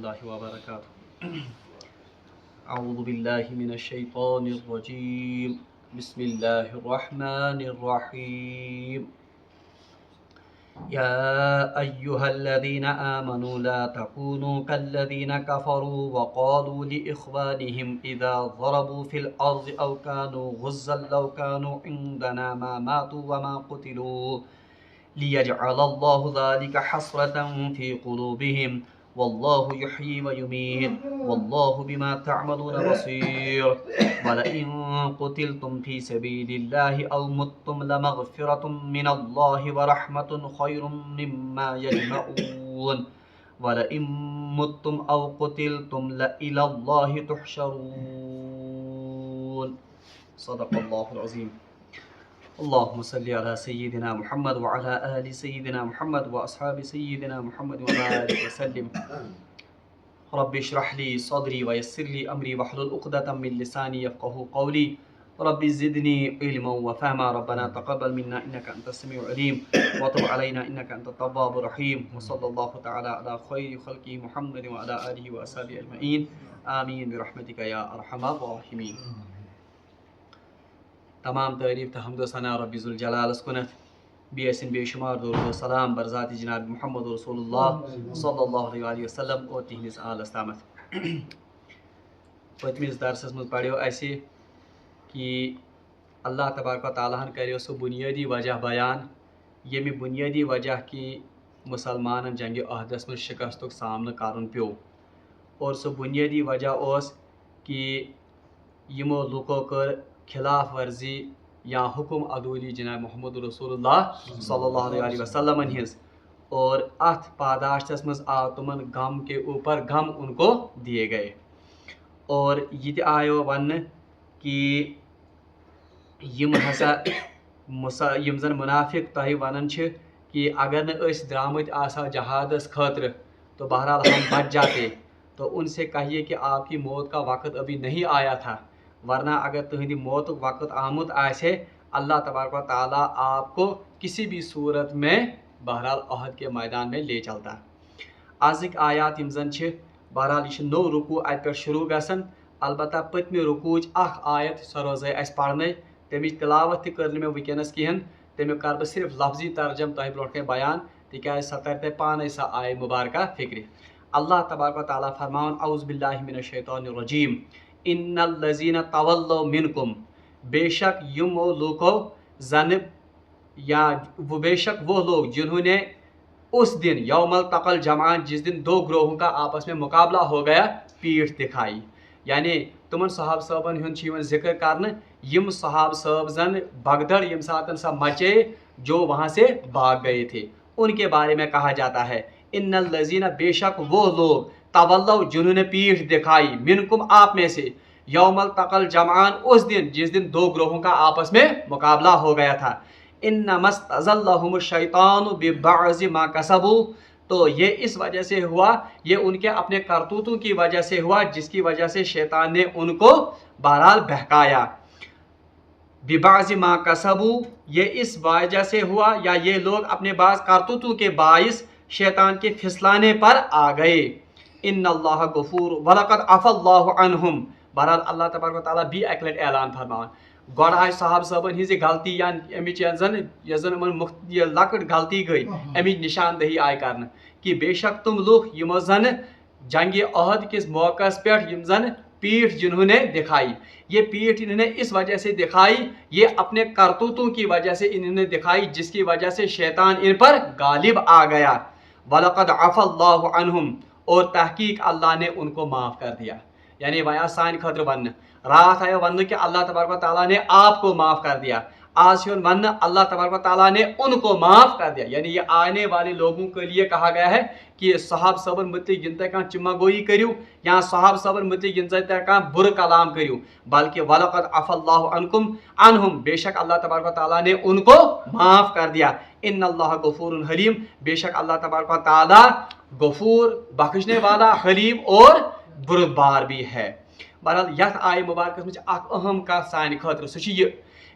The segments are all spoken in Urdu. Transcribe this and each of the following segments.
الله وبركاته. أعوذ بالله من الشيطان الرجيم. بسم الله الرحمن الرحيم. يا أيها الذين آمنوا لا تكونوا كالذين كفروا وقالوا لإخوانهم إذا ضربوا في الأرض أو كانوا غزا لو كانوا عندنا ما ماتوا وما قتلوا ليجعل الله ذلك حسرة في قلوبهم والله يحيي ويميت والله بما تعملون بصير. ولئن قتلتم في سبيل الله أو متم لمغفرة من الله ورحمة خير مما يجمعون. ولئن متم أو قتلتم لإلى الله تحشرون. صدق الله العظيم. اللهم صل على سيدنا محمد وعلى آل سيدنا محمد وأصحاب سيدنا محمد وبارك وسلم. رب اشرح لي صدري ويسر لي أمري واحلل عقدة من لساني يفقهوا قولي. رب زدني علما وفهما. ربنا تقبل منا إنك أنت السميع العليم وتب علينا إنك أنت التواب الرحيم. وصلى الله تعالى على خير خلقه محمد وعلى آله وأصحابه أجمعين. آمين برحمتك يا أرحم الراحمين. تمام تعریف تو حمد و ثنا رب ذوالجلالس کنت بیسن بے شمار درود و سلام بر ذات جناب محمد رسول اللہ صلی اللہ علیہ وسلم اور تہندس آلس تامت. پتمس درسس مز پڑھو اسہ کہ اللہ تبارک و تعالیٰ ہن کریو سو بنیادی وجہ بیان یمی بنیادی وجہ کہ مسلمان جنگ عہدس مز شکستک سامنا کرن پیو. اور سو بنیادی وجہ اس کہ یمو لوکو کر خلاف ورزی یا حکم عدولی جناب محمد رسول اللہ صلی اللہ علیہ وسلم ہز. اور ات پاداشتس مز آو تمن غم کے اوپر غم ان کو دیے گئے. اور یہ آیو ون کہ یم ہسا یم زن منافق تہ ونان کہ اگر نہ اس درامت آسا جہادس خاطر تو بہرحال ہم بچ جاتے. تو ان سے کہیے کہ آپ کی موت کا وقت ابھی نہیں آیا تھا، ورنہ اگر تہندی موت وقت آمد آسے اللہ تبارک و تعالیٰ آپ کو کسی بھی صورت میں بہرحال عہد کے میدان میں لے چلتا. آزک آیات یم زن بہرحال یہ نو رکوع ات پہ شروع گژھان. البتہ پتمہ رکوعچ اخ آیت سو روزے اس پڑھنے تمچ تلاوت تہ کر مے ونکس کہین. تمیک کر بہ صرف لفظی ترجم تہ برونٹ کن بیان تکیاز سہ ترتے پانے سہ آیہ مبارکہ فکر. اللہ تبارک و تعالیٰ فرمان اعوذ باللہ من الشیطان الرجیم ان الذین تولوا منکم، بے شک یمو لوگو زن یا وہ بے شک وہ لوگ جنہوں نے اس دن یوم التقى الجمعان جس دن دو گروہوں کا آپس میں مقابلہ ہو گیا پیٹھ دکھائی. یعنی تمن صحاب صاحبن ہند ذکر کرنے یم صحاب صاحب زن بگدڑ یم ساتن سا مچے جو وہاں سے بھاگ گئے تھے ان کے بارے میں کہا جاتا ہے ان الذین، بے شک وہ لوگ تولوا جنہوں نے پیٹھ دکھائی منکم آپ میں سے یوم التقى الجمعان اس دن جس دن دو گروہوں کا آپس میں مقابلہ ہو گیا تھا. انما استزلهم الشیطان ببعض ما کسبوا، تو یہ اس وجہ سے ہوا، یہ ان کے اپنے کرتوتوں کی وجہ سے ہوا جس کی وجہ سے شیطان نے ان کو بہرحال بہکایا. ببعض ما کسبوا، یہ اس وجہ سے ہوا یا یہ لوگ اپنے بعض کرتوتوں کے باعث شیطان کے پھسلانے پر آ گئے. ان اللہ غفور ولقد عفا اللہ عنہم، بہرحال اللہ تبارک و تعالیٰ بھی اک لٹ اعلان فرمان گوڑ آج صحاب صاحبن ہز غلطی یا امچ زن یہ لکٹ غلطی گئی امچ نشاندہی آئی کرنا کہ بے شک تم لوگ یم زن جنگ عہد کس موقع پہ یم زن پیٹھ جنہوں نے دکھائی، یہ پیٹھ انہوں نے اس وجہ سے دکھائی، یہ اپنے کرتوتوں کی وجہ سے انہوں نے دکھائی جس کی وجہ سے شیطان ان پر غالب آ گیا. وَلَقَدْ عَفَا اللَّهُ عَنْهُمْ، اور تحقیق اللہ نے ان کو معاف کر دیا. یعنی ویا سان خطر ون رات آیا ون کہ اللہ تبارک و تعالیٰ نے آپ کو معاف کر دیا، آج ون اللہ تبارک و تعالیٰ نے ان کو معاف کر دیا. یعنی یہ آنے والے لوگوں کے لیے کہا گیا ہے کہ صحاب صبر متعلق جن تک چما گوئی کریو یا صحاب صبر متعلق جن تک بر کلام کریو، بلکہ وَلَقَدْ عَفَا اللَّهُ عَنْهُمْ، بے شک اللہ تبارک و تعالیٰ نے ان کو معاف کر دیا. ان اللہ غفور حلیم، بے شک اللہ تبارک و تعالیٰ غفور بخشنے والا، حلیم اور بردبار بھی ہے. بہرحال یت آئے مبارکس مجھ اخ اہم کت سانہ خاطر سہ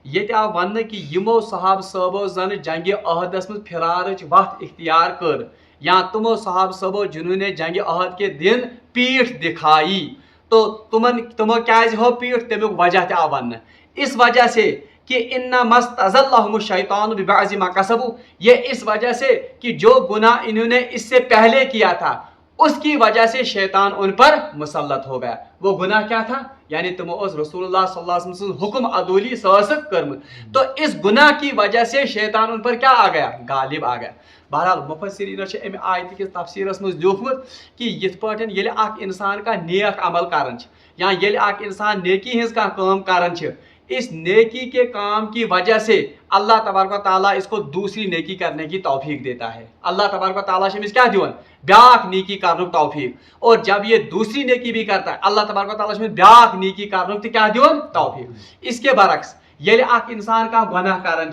یہ آو ون کہ یمو صحاب صاحبو زن جنگ عہدس مز فرارچ وت اختیار کر یا تمو صحاب صبو جنہوں نے جنگ عہد کے دن پیٹھ دکھائی تو تمو کیازِ ہو پیٹھ تمیک وجہ تہ آو وننہٕ اس وجہ سے کہ انما استزلهم الشیطان ببعض ما کسبوا، یہ اس وجہ سے کہ جو گناہ انہوں نے اس سے پہلے کیا تھا اس کی وجہ سے شیطان ان پر مسلط ہو گیا. وہ گناہ کیا تھا؟ یعنی تمو اس رسول اللہ صلی اللہ علیہ وسلم حکم عدولی ساسک کرمت، تو اس گناہ کی وجہ سے شیطان ان پر کیا آ گیا؟ غالب آ گیا. بہرحال مفسرین امہ آیت کس تفسیرس مز لیوکھمت کہ یتھ پٲٹھۍ ییٚلہِ اکھ انسان کا نیک عمل کران یا ییٚلہِ اکھ انسان نیکی ہنز کانٛہہ کٲم کران اس نیکی کے کام کی وجہ سے اللہ تبارک و تعالیٰ اس کو دوسری نیکی کرنے کی توفیق دیتا ہے. اللہ تبارک و تعالیٰ سے کیا دیون؟ بیاکھ نیکی کرنک توفیق. اور جب یہ دوسری نیکی بھی کرتا ہے اللہ تبارک و تعالیٰ سے بیاکھ نیکی کرنک تو کیا دیون؟ توفیق. اس کے برعکس ییٚلہِ اکھ انسان کا گناہ کران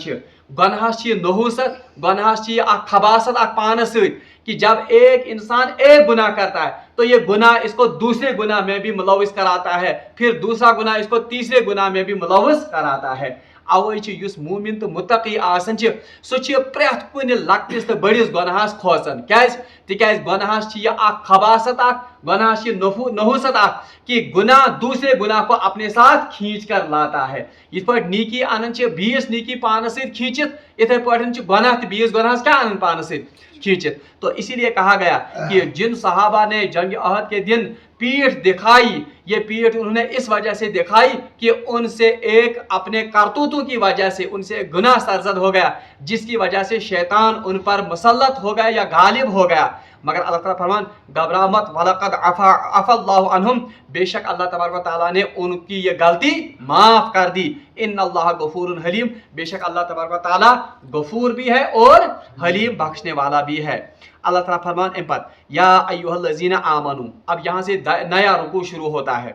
گناہس یہ نحوست، گناہس یہ اکھ خباست اکھ پانس سۭتۍ کہ جب ایک انسان ایک گناہ کرتا ہے تو یہ گناہ اس کو دوسرے گناہ میں بھی ملوث کراتا ہے، پھر دوسرا گناہ اس کو تیسرے گناہ میں بھی ملوث کراتا ہے. اوے یس مومن تو متقی آسان سہ پریت کن لکٹس تو بڑس گناہس کھوژان. کیاز؟ تکیاز گناہس یہ اکھ خباست اکھ، گناہس یہ نحوست اکھ کہ گناہ دوسرے گناہ کو اپنے ساتھ کھینچ کر لاتا ہے. یت پٲٹھۍ نیکی انان بیس نیکی پانس سۭتۍ کھینچت، اتھے پٲٹھۍ گناہ تہ بیس گناہس کیا انان پانس سۭتۍ کھینچت. تو اسی لیے کہا گیا کہ جن صحابہ نے جنگ عہد کے دن پیٹھ دکھائی، یہ پیٹھ انہوں نے اس وجہ سے دکھائی کہ ان سے ایک اپنے کرتوتوں کی وجہ سے ان سے گناہ سرزد ہو گیا جس کی وجہ سے شیطان ان پر مسلط ہو گیا یا غالب ہو گیا. مگر اللہ تعالیٰ فرمان گھبرا مت وَلَقَدْ عَفَا اللَّهُ عَنْهُمْ، بے شک اللہ تبارک و تعالیٰ نے ان کی یہ غلطی معاف کر دی. ان اللہ غفور حلیم، بے شک اللہ تبارک و تعالیٰ غفور بھی ہے اور حلیم بخشنے والا بھی ہے. اللہ تعالیٰ فرمان ام پت یا ایھا الذین آمنو، اب یہاں سے نیا رکوع شروع ہوتا ہے.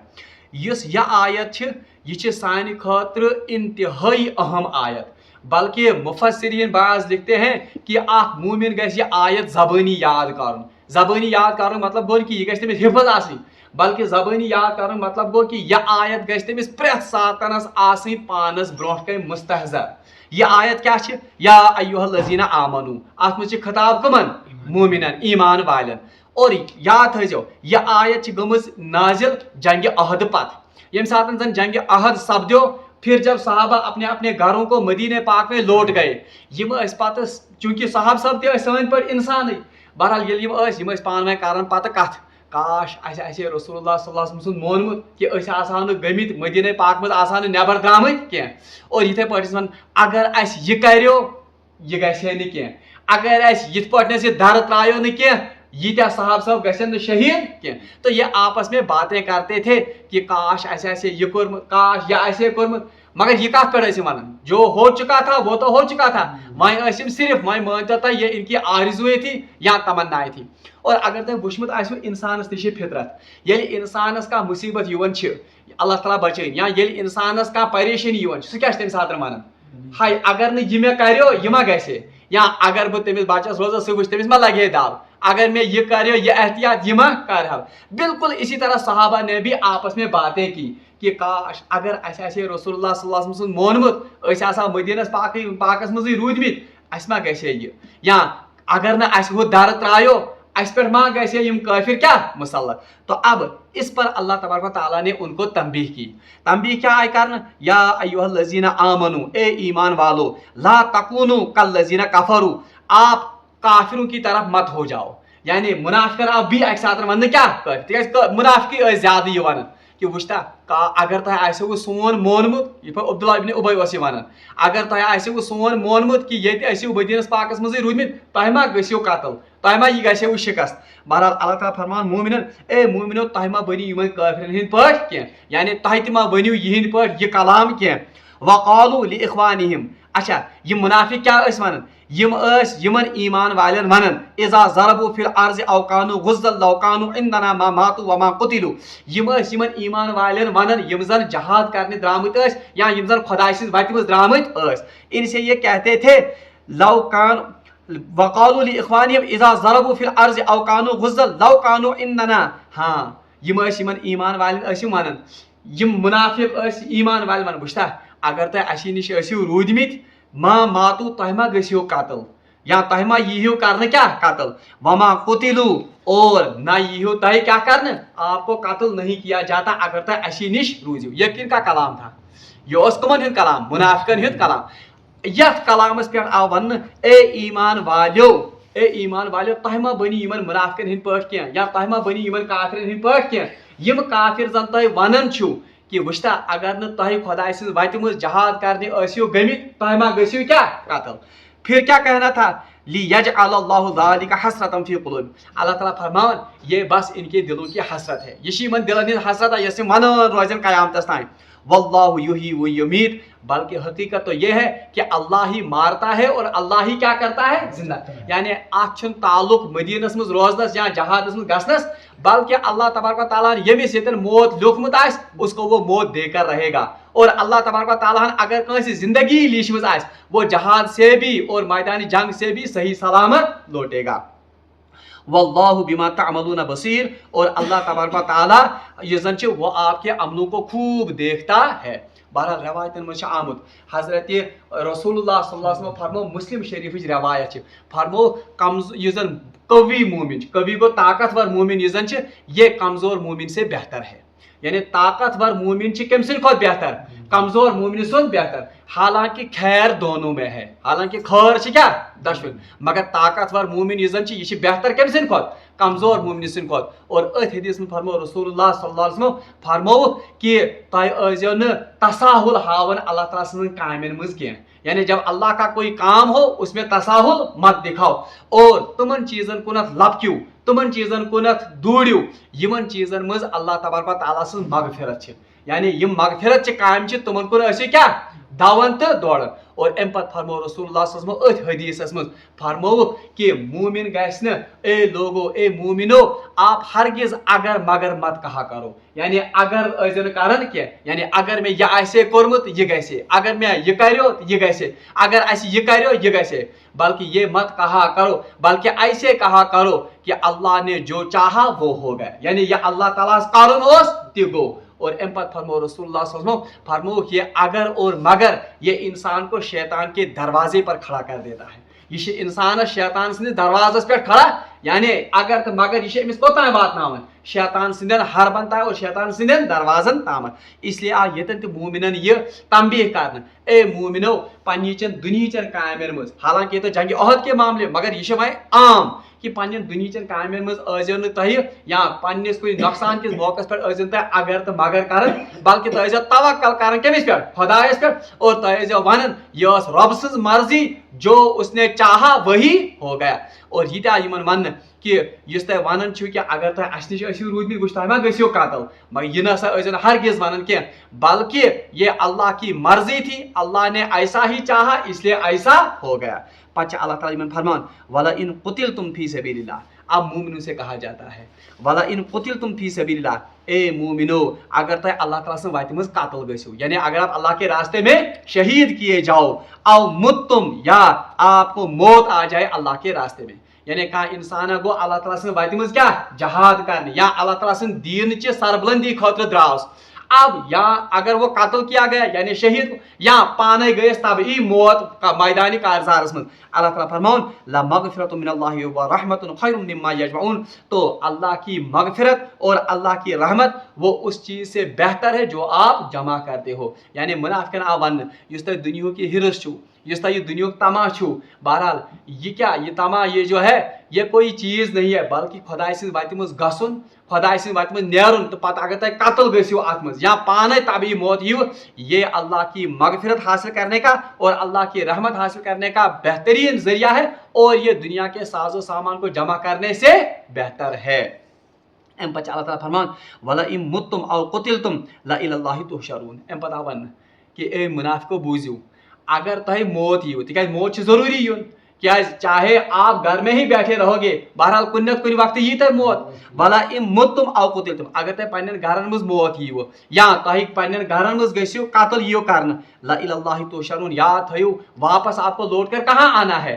یہ آیت یہ سانہ خاطر انتہائی اہم آیت، بلکہ مفسرین بعض لکھتے ہیں کہ اخ مومن گژھِ یہ آیت زبانی یاد کرن. زبانی یاد کرن مطلب گو کہ یہ گژھِ تٔمِس حفظ آسٕنۍ، بلکہ زبانی یاد کرن مطلب گو کہ یہ آیت گژھِ تٔمِس پرٛٮ۪تھ ساتنس آسٕنۍ پانس برونٛٹھ کَنۍ مستحضر. یہ آیت کیا چھ؟ یا ایھا الذین آمنو، اتھ منٛز چھ خطاب کمن؟ مومنن، ایمان والن. اور یاد تھٲیزیو یہ آیت گٔمٕژ نازل جنگ عہد پتہٕ، ییٚمہِ ساتہٕ زن جنگ عہد سپدیو. پھر جب صحابہ اپنے اپنے گھروں کو مدینہ پاک میں لوٹ گئے، یم پتہ چونکہ صحابہ صاحب تہ سن پہ انسان، بہرحال یم پانوے کران پتہ کتھ کاش اسے رسول اللہ صلی اللہ علیہ وسلم مونمت کہ اس آسہو نہٕ گٔمٕتۍ مدینہ پاک مز آسہو نہٕ نٮ۪بر درٛامٕتۍ کینٛہہ. اور یِتھے پٲٹھۍ ون اگر اسہِ یہِ کریو یہِ گژھِ ہے نہٕ کینٛہہ، اگر اسہِ یِتھ پٲٹھۍ یہِ در ترایو نہٕ کینٛہہ ییٖتیٛاہ صحابہ صاحب گژھن نہٕ شہید کینٛہہ. تو یہ آپس میں باتیں کرتے تھے کہ کاش اسہِ آسہِ یہِ کوٚرمُت، کاش یہ آسہِ کورمُت. مگر یہ کت پہ ونان جو ہو چکا تھا وہ تو ہو چکا تھا، وہیں صرف وہیں مانتا تھا یہ ان کی آرزویں تھی یا تمنائیں تھی. اور اگر تم وچمت آسو انسانس تہ فطرت، ییٚلہِ انسانس کا مصیبت یوان چھ اللہ تعالیٰ بچٲیِن، یا ییٚلہِ انسانس کا پریشانی یوان سہ کیا تمہِ ساتہٕ ونان ہاے اگر نہٕ یہِ مےٚ کریو یہِ ما گژھِ، یا اگر بہٕ تٔمِس بچس روزان سہ وچھ تٔمِس ما لگہِ ہے دب، اگر میں یہ کریو یہ احتیاط یہ ما کرہا. بالکل اسی طرح صحابہ نے بھی آپس میں باتیں کی کہ کاش اگر اسے رسول اللہ صلی اللہ علیہ وسلم مونمت اس آسہو مدینس پاکس مزے روٗدمٕتۍ اس ما گژھِ یہ، یا اگر نہ اسہِ ہُہ در ترایو اس پہ ما گژھِ یم کافر کیا مسلط. تو اب اس پر اللہ تبارک و تعالیٰ نے ان کو تنبیہ کی. تنبیہ کیا آئی کرنا؟ یا ایھا الذین آمنو، اے ایمان والو، لا تکونوا کالذین کفروا، آپ کافروں کی طرف مت ہو جاؤ. یعنی منافقن اب بھی اکہ ساتہٕ وننہٕ کیا کٲفر، منافقی ٲسۍ زیادٕ یہِ ونان کہ وچھتا اگر تہ آسو سون مونمت، یہ عبداللہ ابن ابی اوس یہ ونان اگر تہ آسو سون مونمت کہ یہ ٲسِو مدینس پاکس مزے روٗدمٕتۍ تہ ما گٔژھِو قتل، تہ ما یہ گژھو شکست. بہرحال اللہ تعالیٰ فرمان مومنن اے مومنو تہ ما بنو یمن کافرن ہند پٲٹھۍ کینٛہہ، یعنی تہ تہ ما بنو یہند پٲٹھۍ یہ کلام کینٛہہ. وقالوا لاخوانہم، اچھا یم منافق کیا ٲسۍ ونان؟ یم یمن ایمان والن ونان اذا ضربوا فی الارض او كانوا غزا لو كانوا عندنا ما ماتوا وما قتلوا، یمن ایمان والن ونان یم زن جہاد کرنے درامت ٲسۍ یا یم زن خداے سٕنٛزِ وتہِ منٛز درامت ٲسۍ، ان سے یہ کہتے تھے لو کان وقالوا لاخوانہم اذا ضربوا فی الارض او كانوا غزا لو كانوا عندنا. ہاں یم یمن ایمان والن ٲسِو ونان، یم منافق ٲسۍ ایمان والن ونان وٕچھتا اگر تہ اسی نش ٲسِو روٗدمٕتۍ ما ماتو تہ ما گژھو قتل، یا تہ ما ییو کرنے کیا قتل وما قتلوا اور نہ ییو تہ کیا کرنے آپ کو قتل نہیں کیا جاتا اگر تہ اسی نش روزیو. یہ کن کا کلام تھا؟ یہ اس کمن ہند کلام منافقن ہند کلام. یتھ کلامس پہ آو ون اے ایمان والیو تہ ما بنی یمن منافقن ہند پٲٹھۍ کینٛہہ یا تہ ما بنی یمن کافرن ہند پٲٹھۍ کینٛہہ یم کافر زن تہ ونان چھو کہ وچھتا اگر نہ تہ خدا سٕنٛز وتہِ منٛز جہاد کرنے ٲسِو گٔمٕتۍ تہ ما گٔژھِو کیا قتل. پھر کیا کہنا تھا لیجعل اللہ ذلک حسرۃ فی قلوب. اللہ تعالیٰ فرماون یہ بس ان کے دلوں کی حسرت ہے. یہ یمن دلن ہند حسرت ہے یس ونان روزن قیامتس تام. واللہ یحیی و یمیت بلکہ حقیقت تو یہ ہے کہ اللہ ہی مارتا ہے اور اللہ ہی کیا کرتا ہے زندہ. یعنی اتھ چھن تعلق مدینس مز روزنس یا جہادس مز گژھنس بلکہ اللہ تبارک و تعالیٰ نے یمس یتن موت لیوکھمت آس اس کو وہ موت دے کر رہے گا. اور اللہ تبارک و تعالیٰ اگر کنسی زندگی لیچمز آس وہ جہاد سے بھی اور میدان جنگ سے بھی صحیح سلامت لوٹے گا. واللہ بما تعملون بصیر اور اللہ تبارک و تعالیٰ یہ زن وہ آپ کے عملوں کو خوب دیکھتا ہے. بہرحال روایتن مجھ آمد حضرت رسول اللہ صلی اللہ علیہ وسلم فرمو مسلم شریف روایت فرمو یہ زن قوی مومن قوی گو طاقتور مومن یہ زن یہ کمزور مومن سے بہتر ہے. یعنی طاقتور مومن کم سن کھت بہتر کمزور مومن سن بہتر. حالانکہ خیر دونوں میں ہے حالانکہ خیر کیا دشوین مگر طاقتور مومن یہ زن یہ بہتر کم سن کھت کمزور مومن سن کھت. اور ات حدیث میں فرمو رسول اللہ صلی اللہ علیہ وسلم فرمو کہ تہ ازیو نہ تساہل ہاون اللہ تعالیٰ سن کامن مز کی. یعنی جب اللہ کا کوئی کام ہو اس میں تساہل مت دکھاؤ اور تمن چیزن کنت لپکیو تمن چیزن کنت دوڑیو یمن چیزن مز اللہ تبارک و تعالیٰ سن مغفرت. یعنی یم مغفرت کام تمن کن ٲسِو کیا دون تو دوڑن. اور ام پتہ فرمو رسول اللہ صلی اللہ علیہ وسلم ات حدیثس مز فرمو کہ مومن گژھِ نہ اے لوگو اے مومنو آپ ہرگز اگر مگر مت کہا کرو. یعنی اگر ٲسِو کران کی یعنی اگر میں یہ آسے کورمت یہ گژھِ اگر میں یہ کریو یہ گژھِ اگر اسہ یہ کریو یہ گژھِ بلکہ یہ مت کہا کرو بلکہ ایسے کہا کرو کہ اللہ نے جو چاہا وہ ہو گیا. یعنی یہ اللہ تعالیٰ کرن اوس تہ گو. اور ام پتہ فرمو رسول اللہ صلی اللہ علیہ وسلم فرمو کہ اگر اور مگر یہ انسان کو شیطان کے دروازے پر کھڑا کر دیتا ہے. یہ انسان شیطان سندس دروازس پہ کھڑا یعنی اگر تو مگر یہ امس کوتان واتناون شیطان سندین حربن تام اور شیطان سندین دروازن تام. اس لیے آ یتن تہ مومنن یہ تنبیہ کرنا اے مومنو پنچن دنہچن کامن مز حالانکہ یہ تو جنگ عہد کے معاملے مگر یہ وے عام کہ پنن دنہچن کامن مز ٲسۍزیو نہٕ تُہۍ یا پننس کُنہِ نۄقصان کس موقعس پٮ۪ٹھ ٲسۍزیو تُہۍ اگر تہٕ مگر کران بلکہ تُہۍ ٲسۍزیو توکل کران کٔمِس پٮ۪ٹھ خۄدایس پٮ۪ٹھ اور تُہۍ ٲسۍزیو ونان یہ ٲس رۄب سٕنٛز مرضی جو اس نے چاہا وہی ہو گیا. اور یہ تہِ آو یِمن وننہٕ کہ یُس تُہۍ ونان چھِو کہ اگر تُہۍ اسہِ نِش ٲسِو روٗدمٕتۍ وٕچھ تُہۍ ما گٔژھِو قتل مگر یہ نسا ٲسۍزیو نہٕ ہرگز ونان کینٛہہ بلکہ یہ اللہ کی مرضی تھی اللہ نے ایسا ہی چاہا اس لیے ایسا ہو گیا. پتہ اللہ تعالیٰ یمن فرمان وَلَئِن قُتِلْتُمْ فِي سَبِيلِ اللَّهِ. اب مومنوں سے کہا جاتا ہے وَلَئِن قُتِلْتُمْ فِي سَبِيلِ اللَّهِ اے مومنو اگر تہ اللہ تعالیٰ سن وتہِ مز قتل گژھو یعنی اگر آپ اللہ کے راستے میں شہید کیے جاؤ او متم یا آپ کو موت آ جائے اللہ کے راستے میں. یعنی کہاں انسان گو اللہ تعالیٰ سن وتہِ مز کیا جہاد کرنے یا اللہ تعالیٰ سن دین چہ سربلندی خاطر دراس. اب یا اگر وہ قتل کیا گیا یعنی شہید یا پانے گئے طبعی موت میدانی کارزارس من اللہ تعالیٰ فرماؤن لمغفرۃ من اللہ ورحمۃ خیر مما یجمعون. تو اللہ کی مغفرت اور اللہ کی رحمت وہ اس چیز سے بہتر ہے جو آپ جمع کرتے ہو. یعنی منافقن آ ون یس تہ دنیا کی ہرس چھو یس تہ یہ دنیا تما چھو بہرحال یہ کیا یہ تما یہ جو ہے یہ کوئی چیز نہیں ہے بلکہ خدا سٕنٛزِ وتہِ مز گژھُن خدا سٕنٛزِ وتہِ مز نیرُن تو پتہ اگر تہ قتل گژھِو ات مز یا پانے طبعی موت یِیو یہ اللہ کی مغفرت حاصل کرنے کا اور اللہ کی رحمت حاصل کرنے کا بہترین ذریعہ ہے اور یہ دنیا کے ساز و سامان کو جمع کرنے سے بہتر ہے. ام پتہ اللہ تعالیٰ فرمان وَلَئِن مُتُّمْ أَوْ قُتِلْتُمْ لَإِلَى اللَّهِ تُحْشَرُونَ. ام پتہ ون کہ اے منافقو بوزیو اگر تہ موت یِیو تکیاز موت ضروری یُن کیا چاہے آپ گھر میں ہی بیٹھے رہو گے بہرحال کُنہِ نتہٕ کُنہِ وقتہٕ یی تۄہہِ موت. وَلَئِن مُتُّمْ أَوْ قُتِلْتُمْ اگر تۄہہِ پننٮ۪ن گھرن منٛز موت ییٖوٕ یا تۄہہِ پننٮ۪ن گھرن منٛز گٔژھِو قتل یِیو کرنہٕ لَإِلَى اللَّهِ تُحْشَرُونَ یاد تھٲیِو واپس آپ کو لوٹ کر کہاں آنا ہے